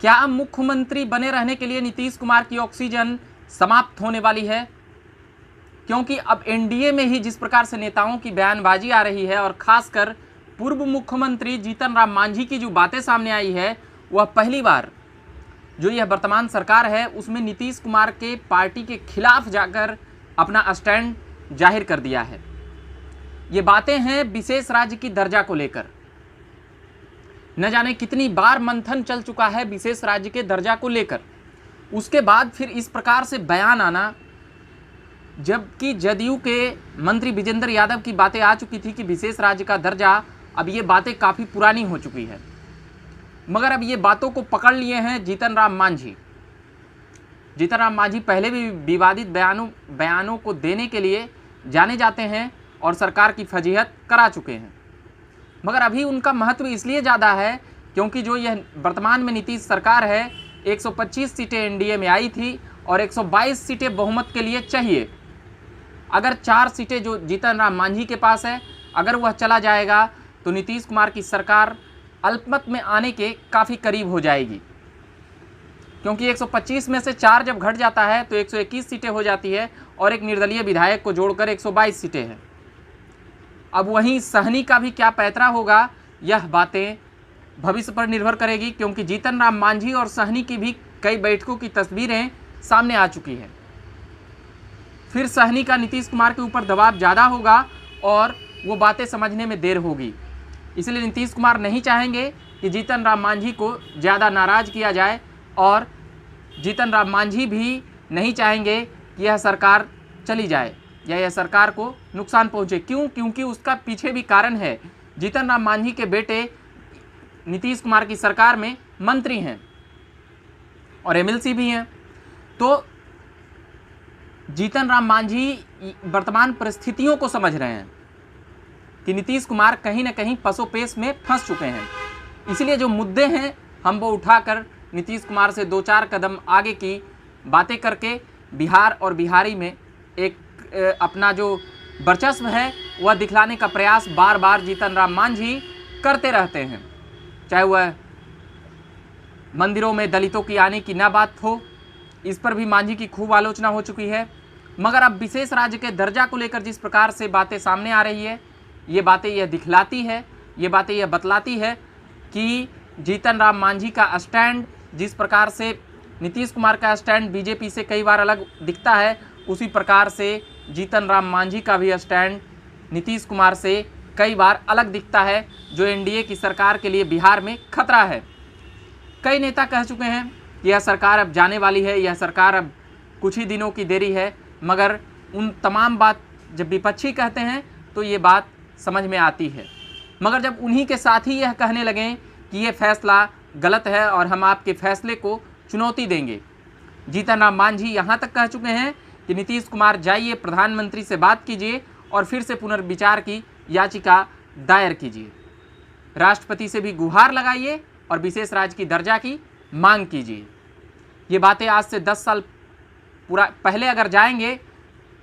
क्या अब मुख्यमंत्री बने रहने के लिए नीतीश कुमार की ऑक्सीजन समाप्त होने वाली है? क्योंकि अब एनडीए में ही जिस प्रकार से नेताओं की बयानबाजी आ रही है और खासकर पूर्व मुख्यमंत्री जीतन राम मांझी की जो बातें सामने आई है, वह पहली बार जो यह वर्तमान सरकार है उसमें नीतीश कुमार के पार्टी के खिलाफ जाकर अपना स्टैंड जाहिर कर दिया है। ये बातें हैं विशेष राज्य की दर्जा को लेकर। न जाने कितनी बार मंथन चल चुका है विशेष राज्य के दर्जा को लेकर, उसके बाद फिर इस प्रकार से बयान आना, जबकि जदयू के मंत्री विजेंद्र यादव की बातें आ चुकी थी कि विशेष राज्य का दर्जा, अब ये बातें काफ़ी पुरानी हो चुकी है। मगर अब ये बातों को पकड़ लिए हैं जीतन राम मांझी। जीतन राम मांझी पहले भी विवादित बयानों को देने के लिए जाने जाते हैं और सरकार की फजीहत करा चुके हैं। मगर अभी उनका महत्व इसलिए ज़्यादा है क्योंकि जो यह वर्तमान में नीतीश सरकार है, 125 सीटें एनडीए में आई थी और 122 सीटें बहुमत के लिए चाहिए। अगर 4 सीटें जो जीतन राम मांझी के पास है, अगर वह चला जाएगा तो नीतीश कुमार की सरकार अल्पमत में आने के काफ़ी करीब हो जाएगी। क्योंकि 125 में से 4 जब घट जाता है तो 121 सीटें हो जाती है और एक निर्दलीय विधायक को जोड़कर 122 सीटें हैं। अब वहीं सहनी का भी क्या पैंतरा होगा, यह बातें भविष्य पर निर्भर करेगी, क्योंकि जीतन राम मांझी और सहनी की भी कई बैठकों की तस्वीरें सामने आ चुकी हैं। फिर सहनी का नीतीश कुमार के ऊपर दबाव ज़्यादा होगा और वो बातें समझने में देर होगी। इसलिए नीतीश कुमार नहीं चाहेंगे कि जीतन राम मांझी को ज़्यादा नाराज़ किया जाए और जीतन राम मांझी भी नहीं चाहेंगे कि यह सरकार चली जाए या यह सरकार को नुकसान पहुंचे। क्यों? क्योंकि उसका पीछे भी कारण है। जीतन राम मांझी के बेटे नीतीश कुमार की सरकार में मंत्री हैं और एमएलसी भी हैं। तो जीतन राम मांझी वर्तमान परिस्थितियों को समझ रहे हैं कि नीतीश कुमार कहीं ना कहीं पसोपेश में फंस चुके हैं। इसलिए जो मुद्दे हैं हम वो उठाकर नीतीश कुमार से 2-4 कदम आगे की बातें करके बिहार और बिहारी में एक अपना जो वर्चस्व है वह दिखलाने का प्रयास बार बार जीतन राम मांझी करते रहते हैं। चाहे वह मंदिरों में दलितों की आने की ना बात हो, इस पर भी मांझी की खूब आलोचना हो चुकी है। मगर अब विशेष राज्य के दर्जा को लेकर जिस प्रकार से बातें सामने आ रही है, ये बातें यह दिखलाती है, ये बातें यह बतलाती है कि जीतन राम मांझी का स्टैंड, जिस प्रकार से नीतीश कुमार का स्टैंड बीजेपी से कई बार अलग दिखता है, उसी प्रकार से जीतन राम मांझी का भी स्टैंड नीतीश कुमार से कई बार अलग दिखता है, जो एनडीए की सरकार के लिए बिहार में खतरा है। कई नेता कह चुके हैं कि यह सरकार अब जाने वाली है, यह सरकार अब कुछ ही दिनों की देरी है। मगर उन तमाम बात जब विपक्षी कहते हैं तो ये बात समझ में आती है। मगर जब उन्हीं के साथ ही यह कहने लगें कि ये फैसला गलत है और हम आपके फैसले को चुनौती देंगे, जीतन राम मांझी यहाँ तक कह चुके हैं कि नीतीश कुमार जाइए, प्रधानमंत्री से बात कीजिए और फिर से पुनर्विचार की याचिका दायर कीजिए, राष्ट्रपति से भी गुहार लगाइए और विशेष राज्य की दर्जा की मांग कीजिए। ये बातें आज से 10 साल पहले अगर जाएंगे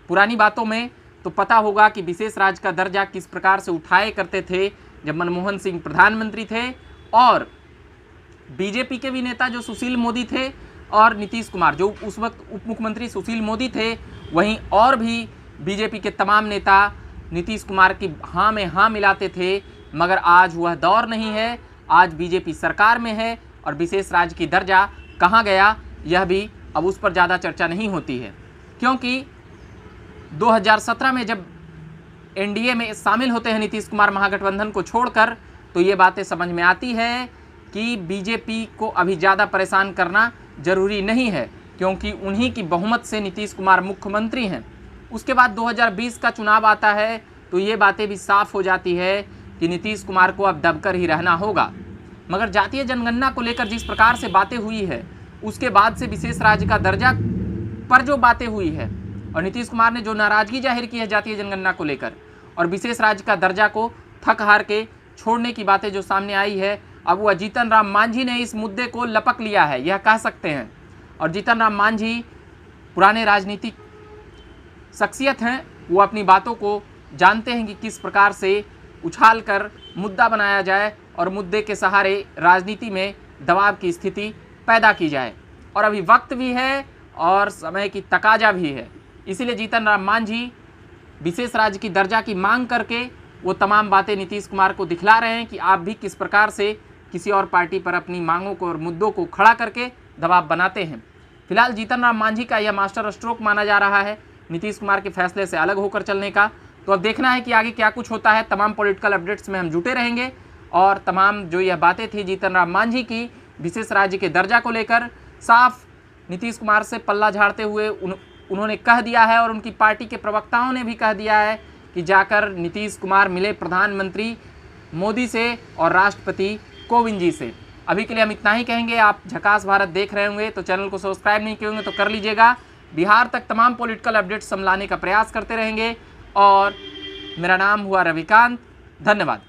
पुरानी बातों में तो पता होगा कि विशेष राज्य का दर्जा किस प्रकार से उठाए करते थे जब मनमोहन सिंह प्रधानमंत्री थे और बीजेपी के भी नेता जो सुशील मोदी थे और नीतीश कुमार जो उस वक्त उप मुख्यमंत्री सुशील मोदी थे, वहीं और भी बीजेपी के तमाम नेता नीतीश कुमार की हाँ में हाँ मिलाते थे। मगर आज वह दौर नहीं है, आज बीजेपी सरकार में है और विशेष राज्य की दर्जा कहाँ गया यह भी अब उस पर ज़्यादा चर्चा नहीं होती है। क्योंकि 2017 में जब एनडीए में शामिल होते हैं नीतीश कुमार महागठबंधन को छोड़कर, तो ये बातें समझ में आती है कि बीजेपी को अभी ज़्यादा परेशान करना जरूरी नहीं है, क्योंकि उन्हीं की बहुमत से नीतीश कुमार मुख्यमंत्री हैं। उसके बाद 2020 का चुनाव आता है तो ये बातें भी साफ हो जाती है कि नीतीश कुमार को अब दबकर ही रहना होगा। मगर जातीय जनगणना को लेकर जिस प्रकार से बातें हुई है, उसके बाद से विशेष राज्य का दर्जा पर जो बातें हुई है और नीतीश कुमार ने जो नाराज़गी जाहिर की है जातीय जनगणना को लेकर और विशेष राज्य का दर्जा को थक हार के छोड़ने की बातें जो सामने आई है, अब वह जीतन राम मांझी ने इस मुद्दे को लपक लिया है, यह कह सकते हैं। और जीतन राम मांझी पुराने राजनीतिक शख्सियत हैं, वो अपनी बातों को जानते हैं कि किस प्रकार से उछाल कर मुद्दा बनाया जाए और मुद्दे के सहारे राजनीति में दबाव की स्थिति पैदा की जाए। और अभी वक्त भी है और समय की तकाजा भी है, इसीलिए जीतन राम मांझी विशेष राज्य की दर्जा की मांग करके वो तमाम बातें नीतीश कुमार को दिखला रहे हैं कि आप भी किस प्रकार से किसी और पार्टी पर अपनी मांगों को और मुद्दों को खड़ा करके दबाव बनाते हैं। फिलहाल जीतन राम मांझी का यह मास्टर स्ट्रोक माना जा रहा है नीतीश कुमार के फैसले से अलग होकर चलने का। तो अब देखना है कि आगे क्या कुछ होता है। तमाम पॉलिटिकल अपडेट्स में हम जुटे रहेंगे और तमाम जो यह बातें थी जीतन राम मांझी की विशेष राज्य के दर्जा को लेकर, साफ नीतीश कुमार से पल्ला झाड़ते हुए उन्होंने कह दिया है और उनकी पार्टी के प्रवक्ताओं ने भी कह दिया है कि जाकर नीतीश कुमार मिले प्रधानमंत्री मोदी से और राष्ट्रपति कोविंद जी से। अभी के लिए हम इतना ही कहेंगे। आप झकास भारत देख रहे होंगे तो चैनल को सब्सक्राइब नहीं किए होंगे तो कर लीजिएगा। बिहार तक तमाम पॉलिटिकल अपडेट्स हम लाने का प्रयास करते रहेंगे और मेरा नाम हुआ रविकांत। धन्यवाद।